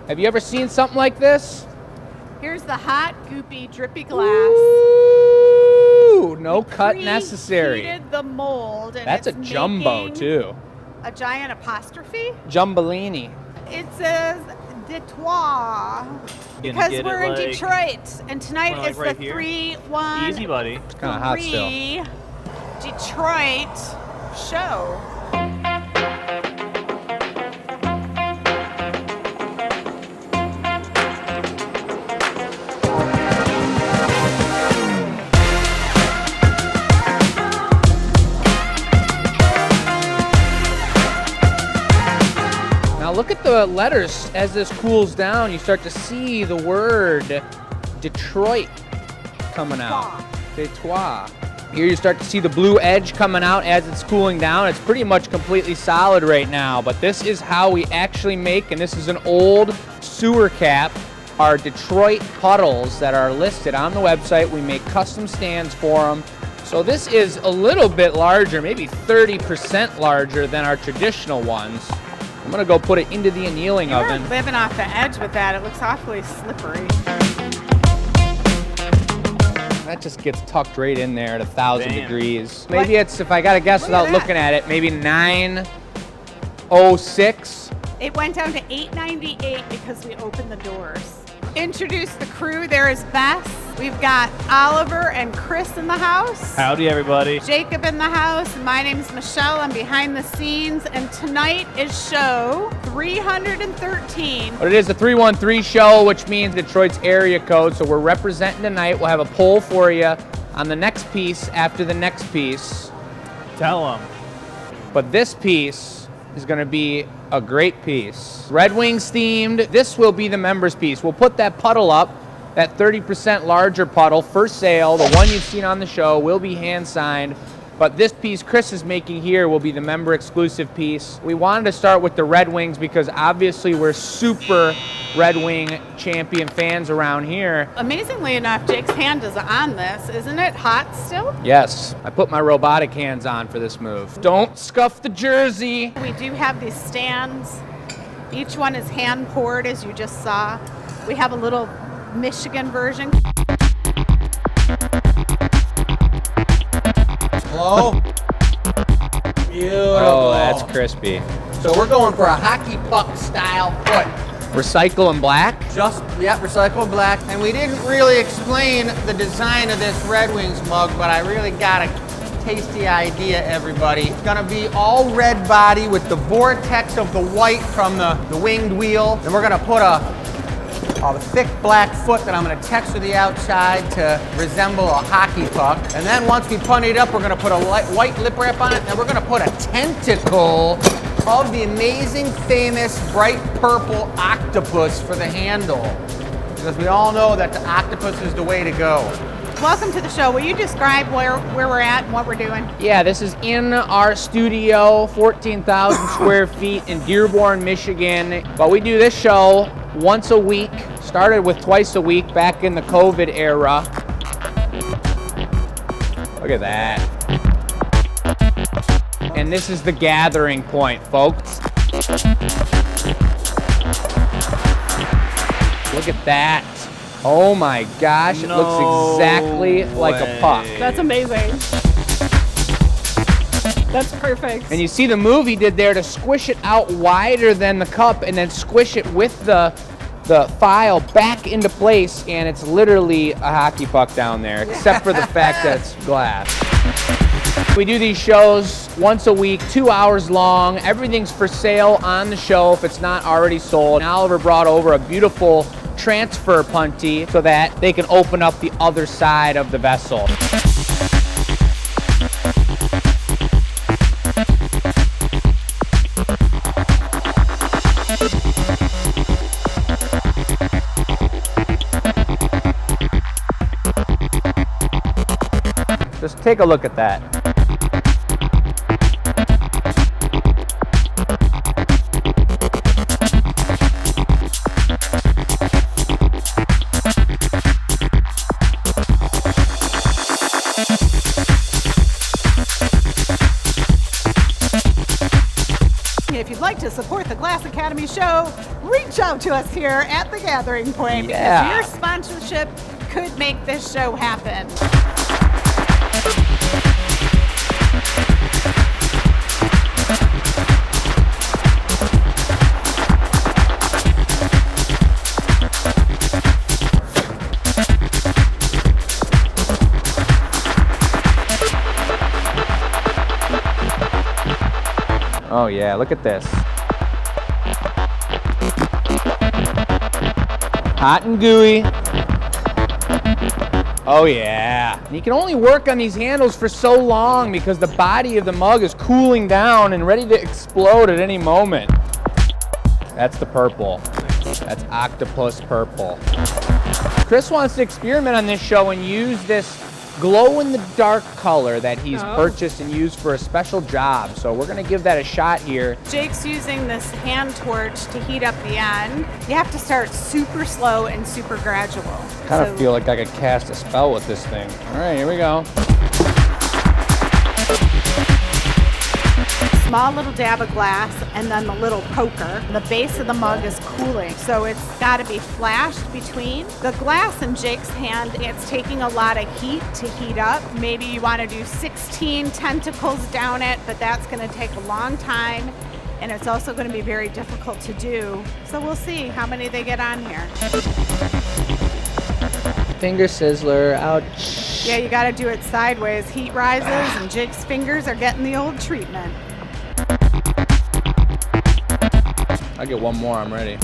Have you ever seen something like this? Here's the hot, goopy, drippy glass. Ooh, no cut necessary. Preheated the mold. And That's a it's jumbo, making too. A giant apostrophe. Jumbolini. It says Detroit. Because we're in Detroit. And tonight is right the here? 3-1. Easy, buddy. It's kind of hot still. Detroit show. Now look at the letters as this cools down. You start to see the word Detroit coming out. Detroit. Here you start to see the blue edge coming out as it's cooling down. It's pretty much completely solid right now, but this is how we actually make, and this is an old sewer cap, our Detroit puddles that are listed on the website. We make custom stands for them. So this is a little bit larger, maybe 30% larger than our traditional ones. I'm gonna go put it into the annealing oven. You're living off the edge with that. It looks awfully slippery. That just gets tucked right in there at 1,000 Damn. degrees. Maybe it's, if I gotta guess without looking at it, maybe 906. It went down to 898 because we opened the doors. Introduce the crew. There is Bess. We've got Oliver and Chris in the house. Howdy, everybody. Jacob in the house. My name's Michelle. I'm behind the scenes. And tonight is show 313. But it is a 313 show, which means Detroit's area code. So we're representing tonight. We'll have a poll for you on the next piece after the next piece. Tell them. But this piece is going to be a great piece. Red Wings themed. This will be the members piece. We'll put that puddle up, that 30% larger puddle for sale. The one you've seen on the show will be hand signed. But this piece Chris is making here will be the member exclusive piece. We wanted to start with the Red Wings because obviously we're super Red Wing champion fans around here. Amazingly enough, Jake's hand is on this. Isn't it hot still? Yes, I put my robotic hands on for this move. Don't scuff the jersey. We do have these stands. Each one is hand poured, as you just saw. We have a little Michigan version. Hello? Beautiful. Oh, that's crispy. So we're going for a hockey puck style foot. Recycle and black? Recycled black. And we didn't really explain the design of this Red Wings mug, but I really got a tasty idea, everybody. It's gonna be all red body with the vortex of the white from the winged wheel. And we're gonna put a thick black foot that I'm gonna texture the outside to resemble a hockey puck. And then once we putty it up, we're gonna put a white lip wrap on it, and then we're gonna put a tentacle of the amazing, famous, bright purple octopus for the handle. Because we all know that the octopus is the way to go. Welcome to the show. Will you describe where we're at and what we're doing? Yeah, this is in our studio, 14,000 square feet in Dearborn, Michigan. But we do this show once a week. Started with twice a week back in the COVID era. Look at that. And this is the gathering point, folks. Look at that. Oh my gosh, it looks exactly like a puck. That's amazing. That's perfect. And you see the move he did there to squish it out wider than the cup and then squish it with the file back into place, and it's literally a hockey puck down there, except for the fact that it's glass. We do these shows once a week, 2 hours long. Everything's for sale on the show if it's not already sold. And Oliver brought over a beautiful transfer punty so that they can open up the other side of the vessel. Just take a look at that. If you'd like to support the Glass Academy show, reach out to us here at the Gathering Point Yeah. because your sponsorship could make this show happen. Oh yeah, look at this. Hot and gooey. Oh yeah. And you can only work on these handles for so long because the body of the mug is cooling down and ready to explode at any moment. That's the purple. That's octopus purple. Chris wants to experiment on this show and use this glow-in-the-dark color that he's purchased and used for a special job. So we're gonna give that a shot here. Jake's using this hand torch to heat up the end. You have to start super slow and super gradual. Kind of feel like I could cast a spell with this thing. All right, here we go. Small little dab of glass and then the little poker. The base of the mug is cooling, so it's got to be flashed between. The glass in Jake's hand, it's taking a lot of heat to heat up. Maybe you want to do 16 tentacles down it, but that's going to take a long time, and it's also going to be very difficult to do. So we'll see how many they get on here. Finger sizzler, ouch. Yeah, you got to do it sideways. Heat rises, and Jake's fingers are getting the old treatment. I'll get one more, I'm ready.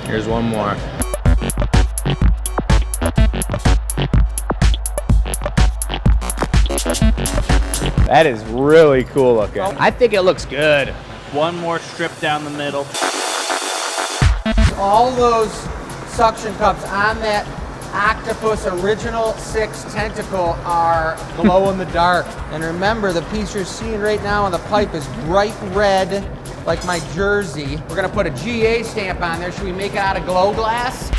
Here's one more. That is really cool looking. I think it looks good. One more strip down the middle. All those suction cups on that octopus original 6 tentacle are glow in the dark. And remember, the piece you're seeing right now on the pipe is bright red, like my jersey. We're gonna put a GA stamp on there. Should we make it out of glow glass?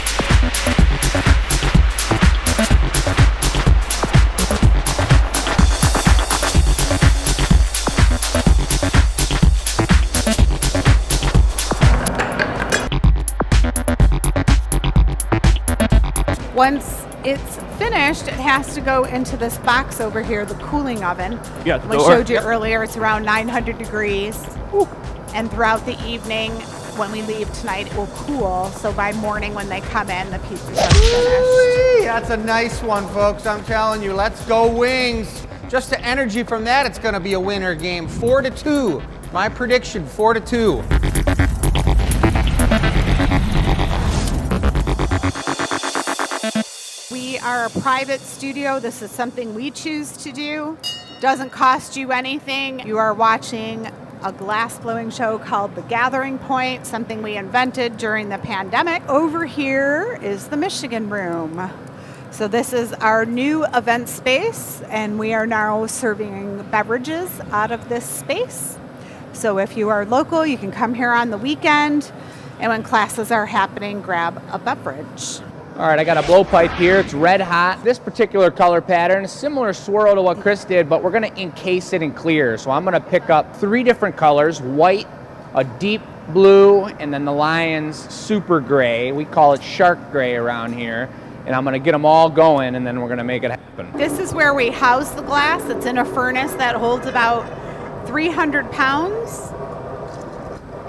Once it's finished, it has to go into this box over here, the cooling oven. Yeah, the We door. showed you earlier, it's around 900 degrees. And throughout the evening, when we leave tonight, it will cool. So by morning when they come in, the pizzas are finished. Whee! That's a nice one, folks. I'm telling you, let's go Wings. Just the energy from that, it's gonna be a winner game. 4-2. My prediction, 4-2. We are a private studio. This is something we choose to do. Doesn't cost you anything. You are watching a glass blowing show called The Gathering Point, something we invented during the pandemic. Over here is the Michigan Room. So this is our new event space, and we are now serving beverages out of this space. So if you are local, you can come here on the weekend, and when classes are happening, grab a beverage. All right, I got a blowpipe here. It's red hot. This particular color pattern, similar swirl to what Chris did, but we're gonna encase it in clear. So I'm gonna pick up 3 different colors, white, a deep blue, and then the lion's super gray. We call it shark gray around here. And I'm gonna get them all going, and then we're gonna make it happen. This is where we house the glass. It's in a furnace that holds about 300 pounds.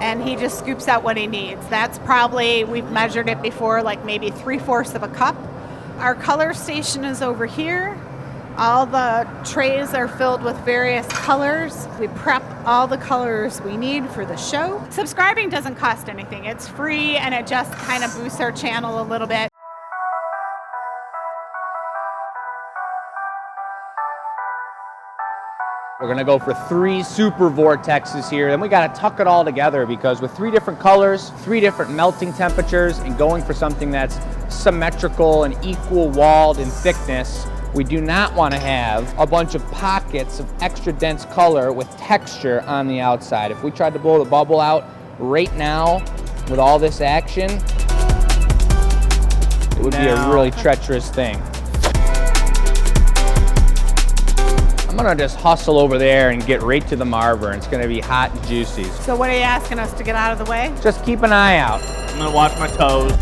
and he just scoops out what he needs. That's probably, we've measured it before, like maybe 3/4 of a cup. Our color station is over here. All the trays are filled with various colors. We prep all the colors we need for the show. Subscribing doesn't cost anything. It's free, and it just kind of boosts our channel a little bit. We're gonna go for 3 super vortexes here. Then we gotta tuck it all together, because with 3 different colors, 3 different melting temperatures, and going for something that's symmetrical and equal walled in thickness, we do not want to have a bunch of pockets of extra dense color with texture on the outside. If we tried to blow the bubble out right now with all this action, it would be a really treacherous thing. I'm gonna just hustle over there and get right to the marver, and it's gonna be hot and juicy. So what are you asking us to get out of the way? Just keep an eye out. I'm gonna watch my toes.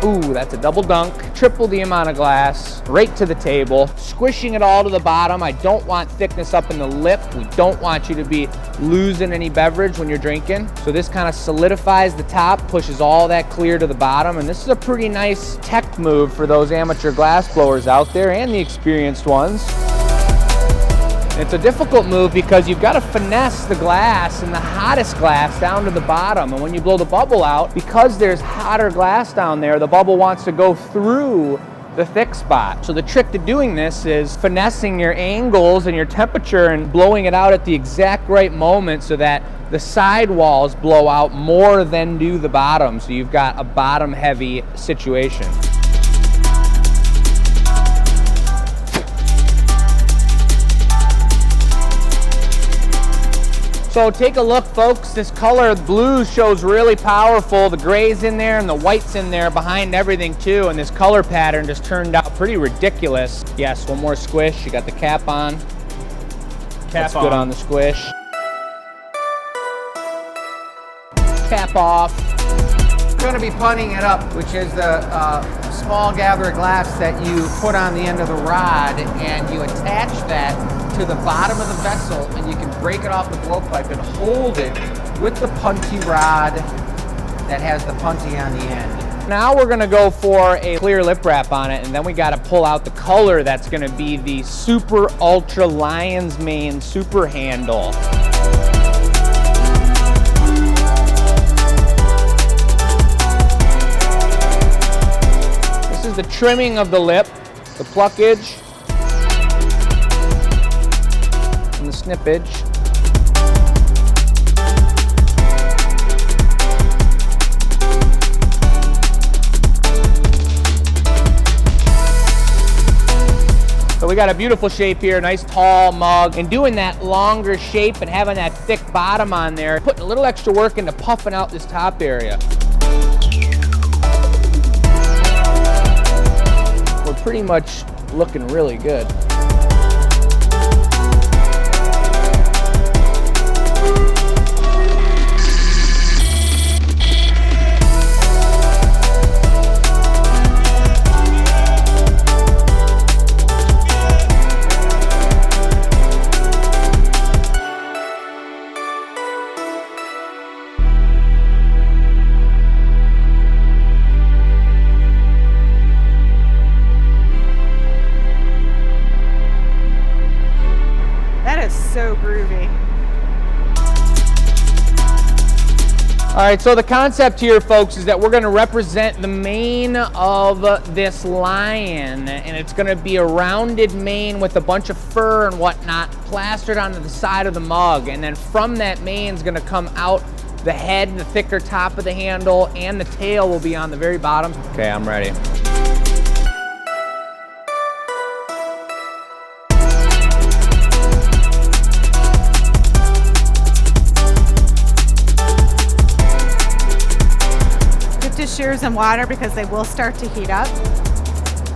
Ooh, that's a double dunk. Triple the amount of glass, right to the table. Squishing it all to the bottom. I don't want thickness up in the lip. We don't want you to be losing any beverage when you're drinking. So this kind of solidifies the top, pushes all that clear to the bottom, and this is a pretty nice tech move for those amateur glass blowers out there and the experienced ones. It's a difficult move because you've got to finesse the glass and the hottest glass down to the bottom. And when you blow the bubble out, because there's hotter glass down there, the bubble wants to go through the thick spot. So the trick to doing this is finessing your angles and your temperature and blowing it out at the exact right moment so that the side walls blow out more than do the bottom. So you've got a bottom heavy situation. So take a look, folks. This color, blue, shows really powerful. The gray's in there and the white's in there behind everything too. And this color pattern just turned out pretty ridiculous. Yes, one more squish. You got the cap on. That's good on the squish. Cap off. We're going to be punning it up, which is the small gather glass that you put on the end of the rod, and you attach that to the bottom of the vessel, and you can break it off the blowpipe and hold it with the punty rod that has the punty on the end. Now we're gonna go for a clear lip wrap on it, and then we gotta pull out the color that's gonna be the super ultra lion's mane super handle. This is the trimming of the lip, the pluckage, and the snippage. So we got a beautiful shape here, nice tall mug, and doing that longer shape and having that thick bottom on there, putting a little extra work into puffing out this top area. We're pretty much looking really good. So groovy. All right, so the concept here, folks, is that we're gonna represent the mane of this lion, and it's gonna be a rounded mane with a bunch of fur and whatnot plastered onto the side of the mug, and then from that mane is gonna come out the head, the thicker top of the handle, and the tail will be on the very bottom. Okay, I'm ready. Shears and water because they will start to heat up.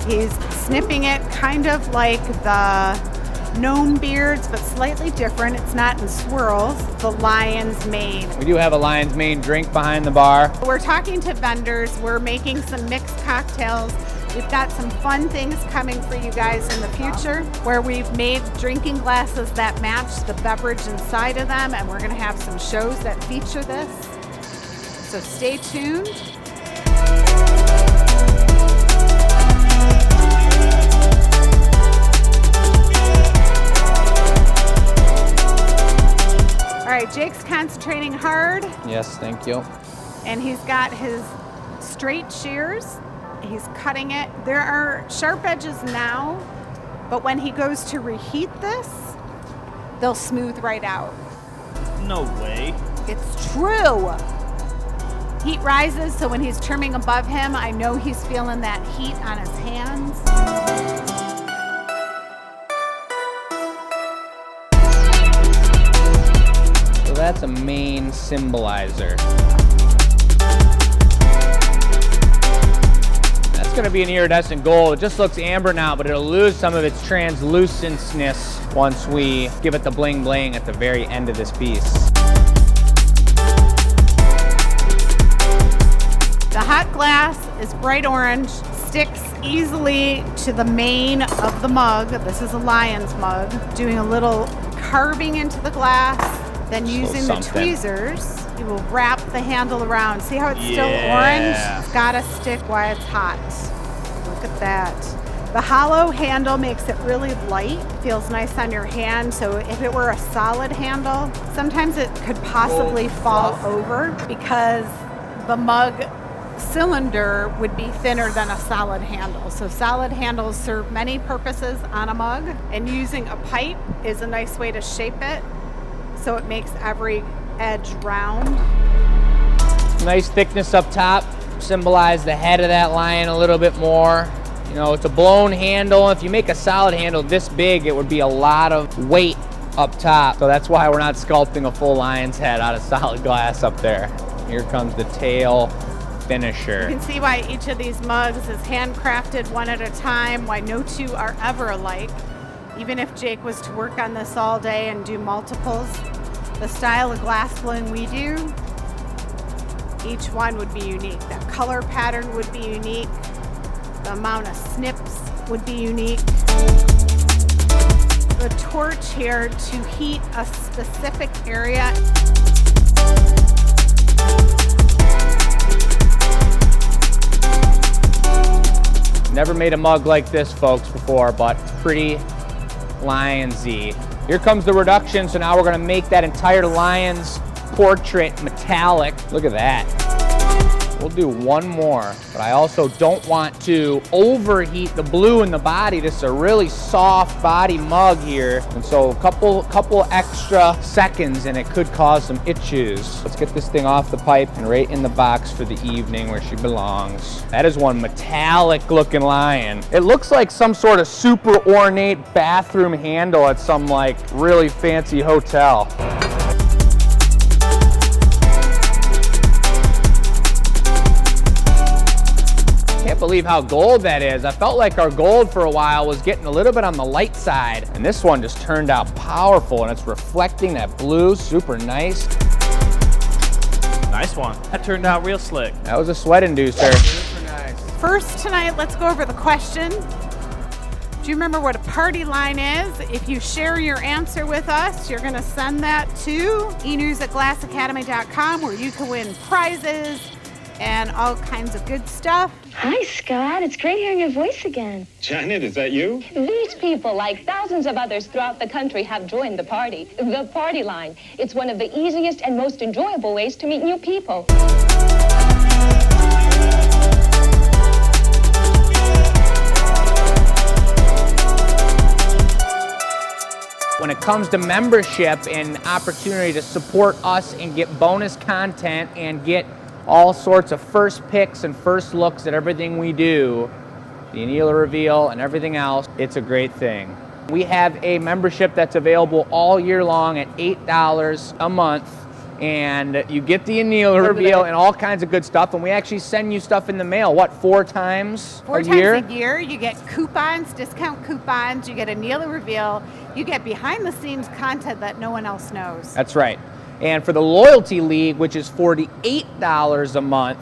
He's snipping it kind of like the gnome beards, but slightly different. It's not in swirls. The lion's mane. We do have a lion's mane drink behind the bar. We're talking to vendors. We're making some mixed cocktails We've got some fun things coming for you guys in the future where we've made drinking glasses that match the beverage inside of them, and we're going to have some shows that feature this. So stay tuned. All right, Jake's concentrating hard. Yes, thank you. And he's got his straight shears. He's cutting it. There are sharp edges now, but when he goes to reheat this, they'll smooth right out. No way. It's true. Heat rises, so when he's trimming above him, I know he's feeling that heat on his hands. So that's a main symbolizer. It's going to be an iridescent gold. It just looks amber now, but it'll lose some of its translucentness once we give it the bling bling at the very end of this piece. The hot glass is bright orange, sticks easily to the mane of the mug. This is a lion's mug. Doing a little carving into the glass, then using the tweezers, you will wrap the handle around. See how it's still orange? It's gotta stick while it's hot. Look at that. The hollow handle makes it really light, feels nice on your hand. So if it were a solid handle, sometimes it could possibly fall over because the mug cylinder would be thinner than a solid handle. So solid handles serve many purposes on a mug, and using a pipe is a nice way to shape it so it makes every edge round. Nice thickness up top, symbolize the head of that lion a little bit more. You know, it's a blown handle. If you make a solid handle this big, it would be a lot of weight up top. So that's why we're not sculpting a full lion's head out of solid glass up there. Here comes the tail finisher. You can see why each of these mugs is handcrafted one at a time, why no two are ever alike. Even if Jake was to work on this all day and do multiples, the style of glass blowing we do, each one would be unique. That color pattern would be unique. The amount of snips would be unique. The torch here to heat a specific area. Never made a mug like this, folks, before, but it's pretty lionsy. Here comes the reduction, so now we're gonna make that entire lion's portrait metallic. Look at that. We'll do one more, but I also don't want to overheat the blue in the body. This is a really soft body mug here, and so a couple extra seconds and it could cause some itches. Let's get this thing off the pipe and right in the box for the evening where she belongs. That is one metallic looking lion. It looks like some sort of super ornate bathroom handle at some like really fancy hotel. Can't believe how gold that is. I felt like our gold for a while was getting a little bit on the light side, and this one just turned out powerful, and it's reflecting that blue, super nice. Nice one. That turned out real slick. That was a sweat inducer. Super nice. First tonight, let's go over the question. Do you remember what a party line is? If you share your answer with us, you're gonna send that to enews@glassacademy.com where you can win prizes and all kinds of good stuff. Hi, Scott. It's great hearing your voice again. Janet, is that you? These people, like thousands of others throughout the country, have joined the party. The Party Line. It's one of the easiest and most enjoyable ways to meet new people. When it comes to membership and opportunity to support us and get bonus content and get all sorts of first picks and first looks at everything we do, the annealer reveal and everything else, it's a great thing. We have a membership that's available all year long at $8 a month, and you get the annealer reveal and all kinds of good stuff, and we actually send you stuff in the mail, what, 4 times a year? 4 times a year, you get coupons, discount coupons, you get annealer reveal, you get behind the scenes content that no one else knows. That's right. And for the Loyalty League, which is $48 a month,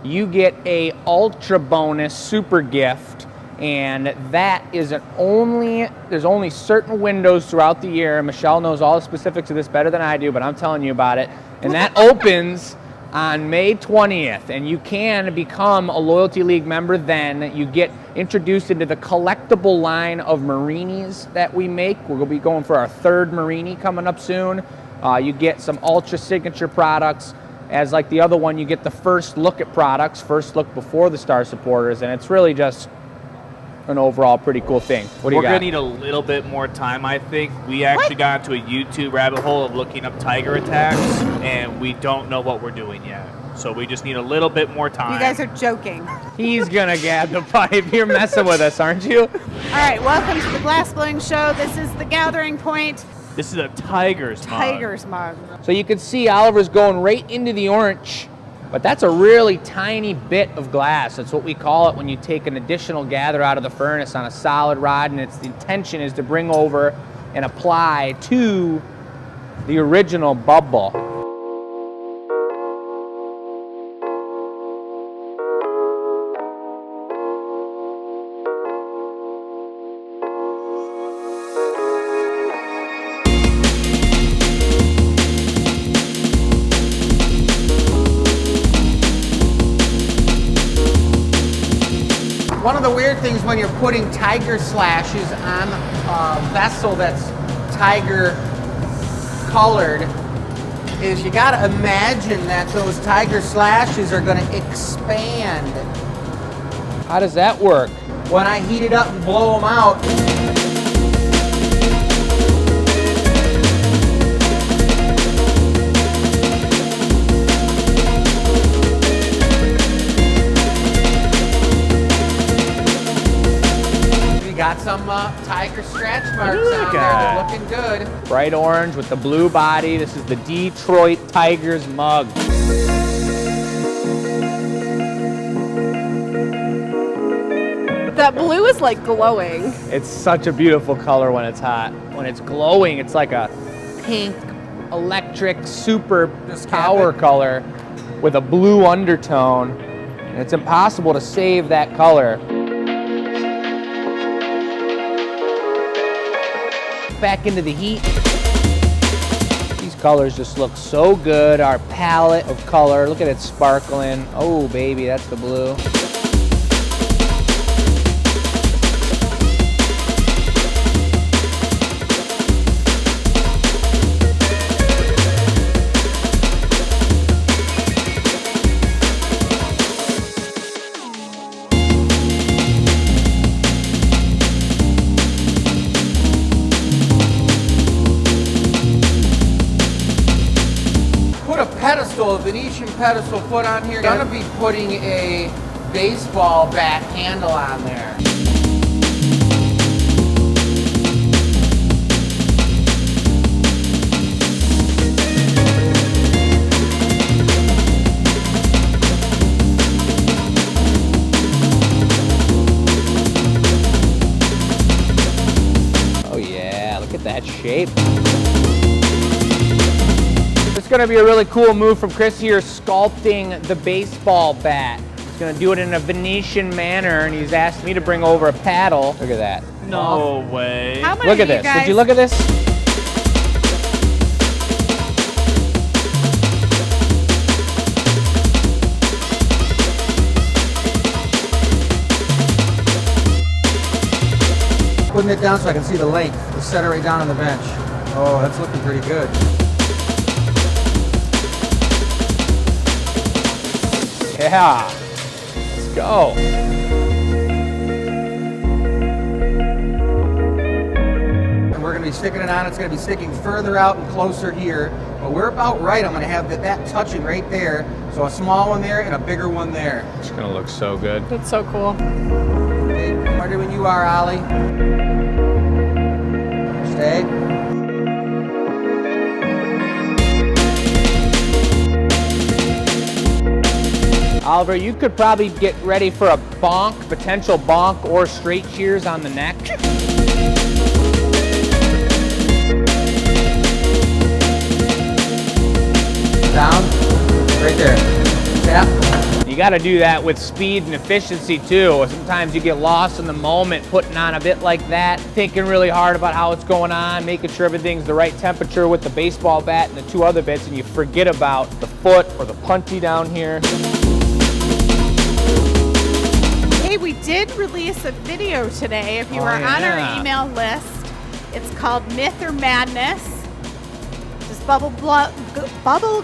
you get a ultra bonus super gift, and that is there's only certain windows throughout the year. Michelle knows all the specifics of this better than I do, but I'm telling you about it. And that opens on May 20th, and you can become a Loyalty League member then. You get introduced into the collectible line of Marinis that we make. We're going to be going for our 3rd Marini coming up soon. You get some ultra signature products. As like the other one, you get the first look at products, first look before the Star Supporters, and it's really just an overall pretty cool thing. What do you got? We're going to need a little bit more time, I think. We actually got into a YouTube rabbit hole of looking up tiger attacks, and we don't know what we're doing yet. So we just need a little bit more time. You guys are joking. He's gonna grab the pipe. You're messing with us, aren't you? All right, welcome to the Glass Blowing Show. This is the Gathering Point. This is a tiger's mug. Tiger's mug. So you can see Oliver's going right into the orange, but that's a really tiny bit of glass. That's what we call it when you take an additional gather out of the furnace on a solid rod, and the intention is to bring over and apply to the original bubble. One of the weird things when you're putting tiger slashes on a vessel that's tiger colored is you gotta imagine that those tiger slashes are gonna expand. How does that work? When I heat it up and blow them out, got some tiger scratch marks on there. They're looking good. Bright orange with the blue body. This is the Detroit Tigers mug. That blue is like glowing. It's such a beautiful color when it's hot. When it's glowing, it's like a pink, electric, super power color with a blue undertone. And it's impossible to save that color. Back into the heat. These colors just look so good. Our palette of color, look at it sparkling. Oh baby, that's the blue. Pedestal, a Venetian pedestal put on here. Gonna be putting a baseball bat handle on there. Oh yeah, look at that shape. It's going to be a really cool move from Chris here, sculpting the baseball bat. He's going to do it in a Venetian manner, and he's asked me to bring over a paddle. Look at that. No way. How many Look at of you this. guys? Did you look at this? Putting it down so I can see the length. Just set it right down on the bench. Oh, that's looking pretty good. Yeah. Let's go. And we're going to be sticking it on. It's going to be sticking further out and closer here. But we're about right. I'm going to have that touching right there. So a small one there and a bigger one there. It's going to look so good. That's so cool. Okay, ready when you are, Ollie. Stay. Oliver, you could probably get ready for a bonk, potential bonk, or straight shears on the neck. Down. Right there. Tap. You got to do that with speed and efficiency too. Sometimes you get lost in the moment putting on a bit like that, thinking really hard about how it's going on, making sure everything's the right temperature with the baseball bat and the 2 other bits, and you forget about the foot or the puntee down here. Hey, we did release a video today. If you were on our email list, it's called Myth or Madness. Does bubble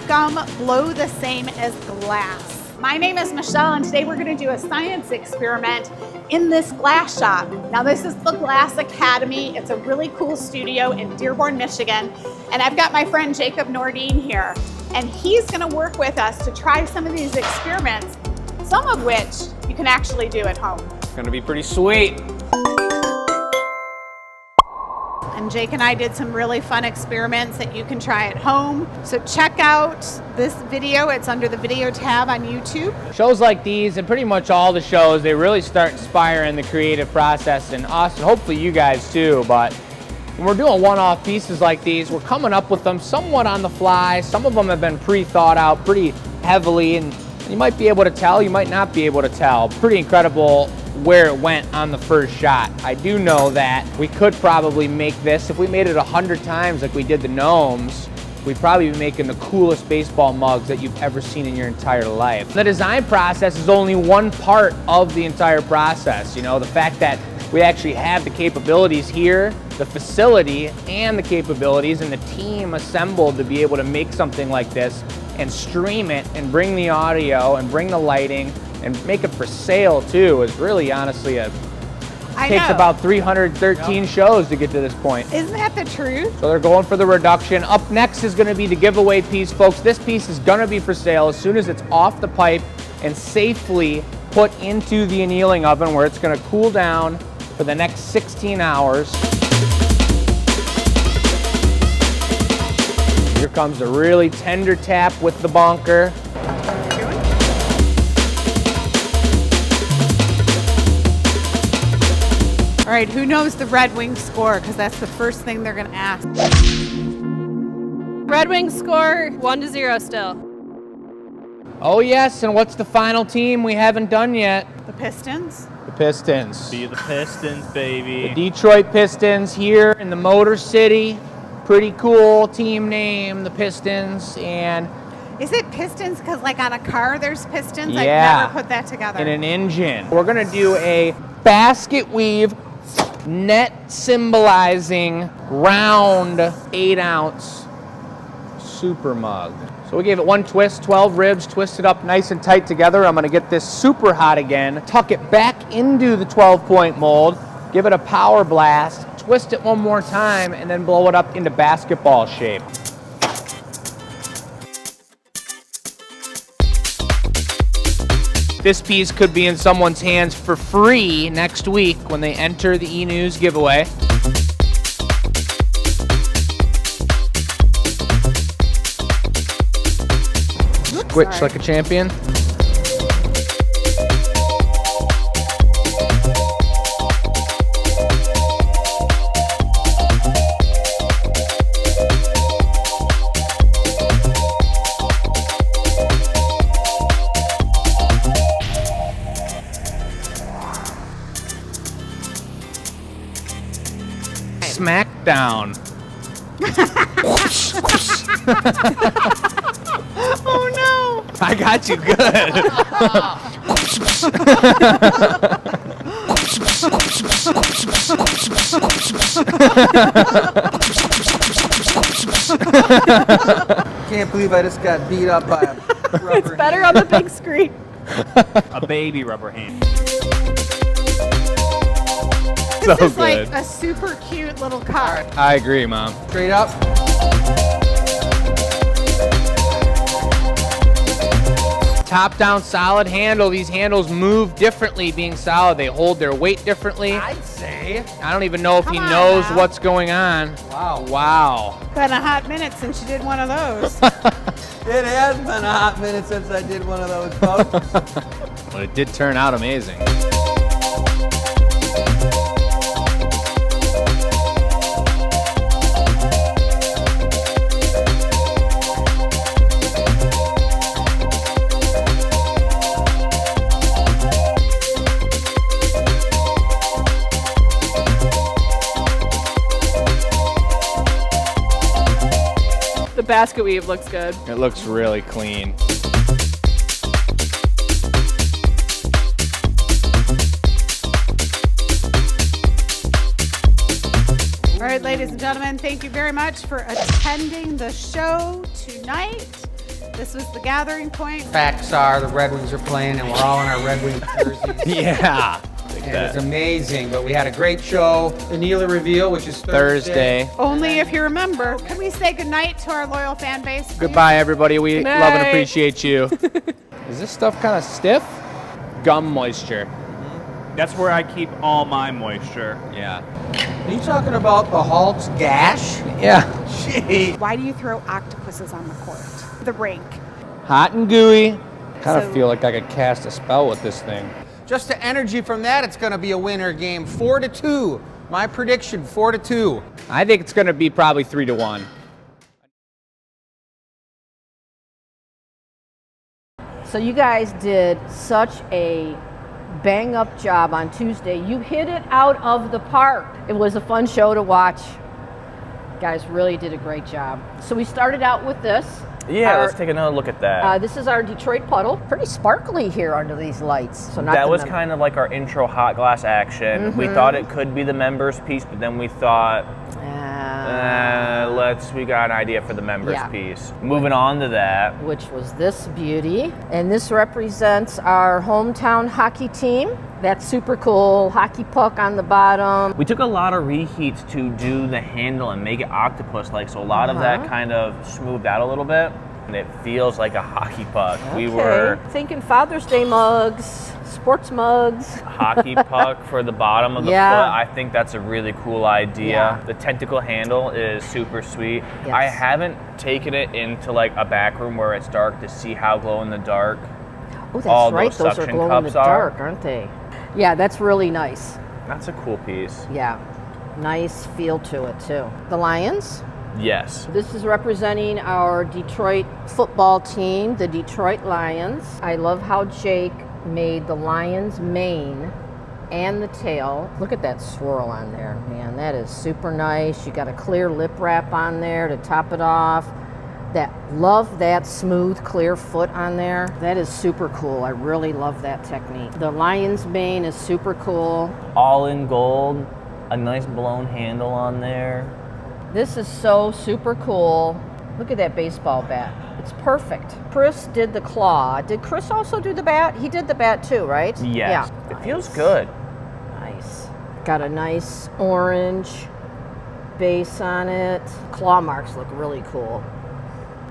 gum blow the same as glass? My name is Michelle, and today we're going to do a science experiment in this glass shop. Now, this is the Glass Academy. It's a really cool studio in Dearborn, Michigan. And I've got my friend Jacob Nordine here, and he's going to work with us to try some of these experiments, some of which you can actually do at home. It's going to be pretty sweet. And Jake and I did some really fun experiments that you can try at home. So check out this video. It's under the video tab on YouTube. Shows like these, and pretty much all the shows, they really start inspiring the creative process, and us, and hopefully you guys too. But when we're doing one-off pieces like these, we're coming up with them somewhat on the fly. Some of them have been pre-thought out pretty heavily, and you might be able to tell, you might not be able to tell. Pretty incredible where it went on the first shot. I do know that we could probably make this, if we made it 100 times like we did the gnomes, we'd probably be making the coolest baseball mugs that you've ever seen in your entire life. The design process is only one part of the entire process. You know, the fact that we actually have the capabilities here, the facility and the capabilities and the team assembled to be able to make something like this and stream it and bring the audio and bring the lighting and make it for sale too is really honestly takes about 313 shows to get to this point. Isn't that the truth? So they're going for the reduction. Up next is going to be the giveaway piece, folks. This piece is going to be for sale as soon as it's off the pipe and safely put into the annealing oven where it's going to cool down for the next 16 hours. Here comes a really tender tap with the bonker. All right, who knows the Red Wings score? Because that's the first thing they're going to ask. Red Wings score 1-0 still. Oh yes, and what's the final team we haven't done yet? The Pistons. The Pistons. Be the Pistons, baby. The Detroit Pistons here in the Motor City. Pretty cool team name, the Pistons. And is it pistons because like on a car there's pistons? Yeah. I've never put that together. in an engine. We're gonna do a basket weave net symbolizing round 8-ounce super mug. So we gave it one twist, 12 ribs, twist it up nice and tight together. I'm gonna get this super hot again, tuck it back into the 12-point mold, give it a power blast, twist it one more time, and then blow it up into basketball shape. This piece could be in someone's hands for free next week when they enter the E-News giveaway. Switch like a champion. Smackdown. Oh no! I got you good. Can't believe I just got beat up by a rubber. It's better on the big screen. A baby rubber hand. This So is like good. a super cute little car. I agree, Mom. Straight up. Top-down solid handle. These handles move differently being solid. They hold their weight differently. I'd say. I don't even know if he Come on knows now. what's going on. Wow. Wow. Been a hot minute since you did one of those. It has been a hot minute since I did one of those, folks. But it did turn out amazing. The basket weave looks good. It looks really clean. All right, ladies and gentlemen, thank you very much for attending the show tonight. This was the Gathering Point. Facts are the Red Wings are playing, and we're all in our Red Wings jerseys. Yeah. And it was amazing, but we had a great show. The Neela reveal, which is Thursday. Only if you remember. Can we say goodnight to our loyal fan base? Please? Goodbye, everybody. We Good love and night. appreciate you. Is this stuff kind of stiff? Gum moisture. That's where I keep all my moisture. Yeah. Are you talking about the Hulk's gash? Yeah. Gee. Why do you throw octopuses on the court? The rink. Hot and gooey. Kind of So- feel like I could cast a spell with this thing. Just the energy from that, it's going to be a winner game. 4-2. My prediction, 4-2. I think it's going to be probably 3-1. So you guys did such a bang up job on Tuesday. You hit it out of the park. It was a fun show to watch. You guys really did a great job. So we started out with this. Yeah, let's take another look at that. This is our Detroit puddle. Pretty sparkly here under these lights. So not That the was mem- kind of like our intro hot glass action. We thought it could be the members piece, but then we thought, we got an idea for the members Yeah. piece. Moving on to that. which was this beauty. And this represents our hometown hockey team. That's super cool. Hockey puck on the bottom. We took a lot of reheats to do the handle and make it octopus-like, so a lot of that kind of smoothed out a little bit, and it feels like a hockey puck. We were thinking Father's Day mugs, sports mugs. hockey puck for the bottom of the Yeah. foot. I think that's a really cool idea. Yeah. The tentacle handle is super sweet. Yes. I haven't taken it into like a back room where it's dark to see how glow in the dark. Oh, that's all right. those Those are suction glow in the cups are. dark, aren't they? Yeah, that's really nice. That's a cool piece. Yeah, nice feel to it too. The Lions. Yes. This is representing our Detroit football team, the Detroit Lions. I love how Jake made the Lions mane and the tail. Look at that swirl on there, man. That is super nice. You got a clear lip wrap on there to top it off. Love that smooth, clear foot on there. That is super cool. I really love that technique. The lion's mane is super cool. All in gold. A nice blown handle on there. This is so super cool. Look at that baseball bat. It's perfect. Chris did the claw. Did Chris also do the bat? He did the bat too, right? Yes. Yeah. It feels good. Nice. Got a nice orange base on it. Claw marks look really cool.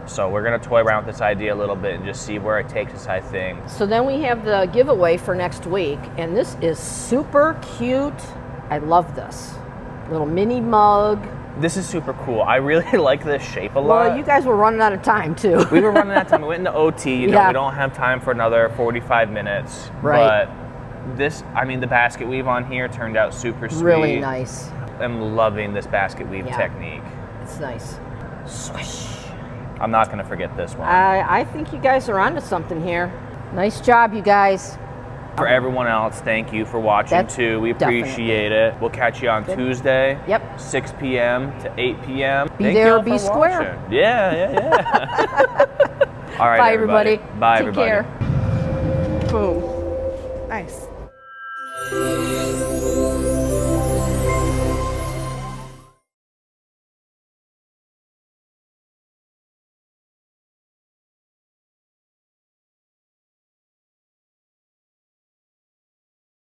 So we're gonna toy around with this idea a little bit and just see where it takes us, I think. So then we have the giveaway for next week, and this is super cute. I love this. Little mini mug. This is super cool. I really like this shape a lot. Well, you guys were running out of time too. We were running out of time. We went into OT. You know, Yeah. we don't have time for another 45 minutes. Right. But this, I mean, the basket weave on here turned out super sweet. Really nice. I'm loving this basket weave Yeah. technique. It's nice. Swish. I'm not going to forget this one. I think you guys are onto something here. Nice job, you guys. For everyone else, thank you for watching That's too. We appreciate it. We'll catch you on Tuesday. Yep. 6 p.m. to 8 p.m. Be Thank there you or all be for square. watching. Yeah. All right, Bye, everybody. everybody. Bye, Take everybody. care. Boom. Nice.